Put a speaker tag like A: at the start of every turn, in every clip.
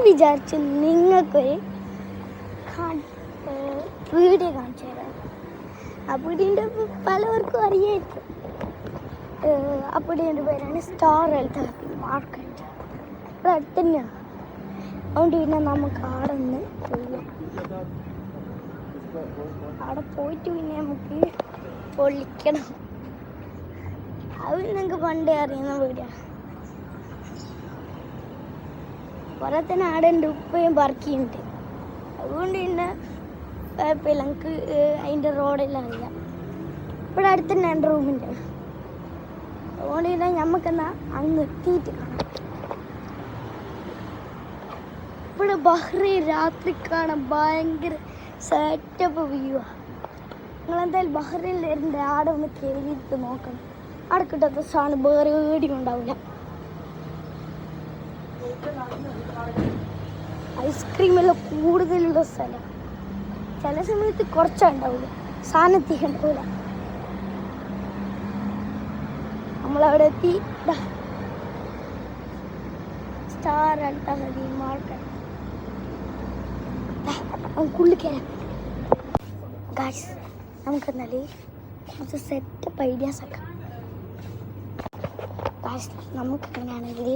A: വിചാരിച്ചു നിങ്ങൾക്കൊരു വീഡിയോ കാണിച്ചു തരാം. ആ വീടിൻ്റെ പലവർക്കും അറിയായിരിക്കും. ആ വീടിൻ്റെ പേരാണ് സ്റ്റാർ ഹെൽത്ത് മാർക്കറ്റ്. ഇവിടെ അടുത്ത് തന്നെയാണ്. അതുകൊണ്ട് പിന്നെ നമുക്ക് അവിടെ നിന്ന് പോവാം. അവിടെ പോയിട്ട് പിന്നെ നമുക്ക് പൊളിക്കണം. അത് നിങ്ങൾക്ക് പണ്ടേ അറിയുന്ന വീടാണ്. കുറേ തന്നെ ആടെ ഉണ്ട്, ഉപ്പയും പറക്കിയുണ്ട്. അതുകൊണ്ട് പിന്നെ കുഴപ്പമില്ല, നമുക്ക് അതിൻ്റെ റോഡെല്ലാം അറിയാം. ഇവിടെ അടുത്ത് തന്നെ എൻ്റെ റൂമിൻ്റെ. അതുകൊണ്ട് പിന്നെ നമുക്കെന്നാ അങ്ങ് എത്തിയിട്ട് കാണാം. ഇവിടെ ബഹ്റൈൻ രാത്രി കാണാൻ ഭയങ്കര സെറ്റപ്പ് വ്യൂ ആണ്. നിങ്ങളെന്തായാലും ബഹ്റൈനിൽ വരുന്നുണ്ട്, ആടെ ഒന്ന് കയറിയിട്ട് നോക്കണം. അവിടെ കിട്ടാത്ത സാധനം വേറെ ഏടിയും ഉണ്ടാവില്ല. ഐസ്ക്രീമെല്ലാം കൂടുതലുള്ള സ്ഥലം. ചില സമയത്ത് കുറച്ചുണ്ടാവില്ല, സാധനത്തിൽ ഉണ്ടാവില്ല. നമ്മളവിടെ എത്തി. സ്റ്റാർ ഹെൽത്ത് മാർക്കറ്റ് ഉള്ളിൽ കയറാം. ഗായ്സ്, നമുക്കെന്നാൽ കുറച്ച് സെറ്റപ്പ് ഐഡിയാസ് ഒക്കെ. ഗായ്സ്, നമുക്ക് എങ്ങനെയാണെങ്കിൽ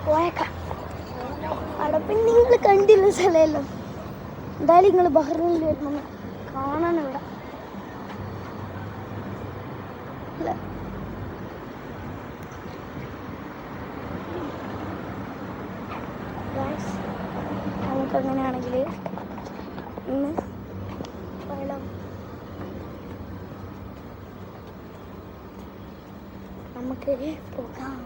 A: പോയേക്കാം. അവിടെ പിന്നെ നിങ്ങൾ കണ്ടില്ല സ്ഥലമല്ലോ. എന്തായാലും നിങ്ങൾ ബഹ്റൈനിൽ വരുമ്പോൾ കാണാൻ ഇവിടെ അല്ല. നമുക്കങ്ങനെയാണെങ്കിൽ ഇന്ന് പോയാലോ? നമുക്ക് പോകാം.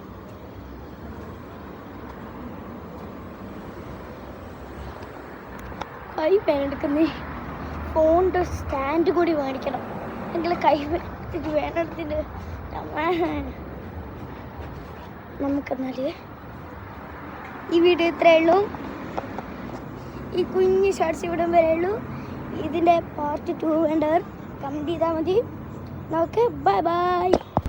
A: കൈ വേനെടുക്കുന്നേ, ഫോണിൻ്റെ സ്റ്റാൻഡ് കൂടി മേടിക്കണം. എങ്കിൽ കൈ വേനെടുത്തിട്ട് നമുക്കെന്നാൽ ഈ വീഡിയോ ഇത്രയേ ഉള്ളൂ. ഈ കുഞ്ഞ് ഷോർട്സ് ഇവിടെ വരെ ഉള്ളൂ. ഇതിൻ്റെ പാർട്ട് 2 വേണ്ടവർ കമൻറ്റ് ചെയ്താൽ മതി. നമുക്ക് ബൈ ബൈ.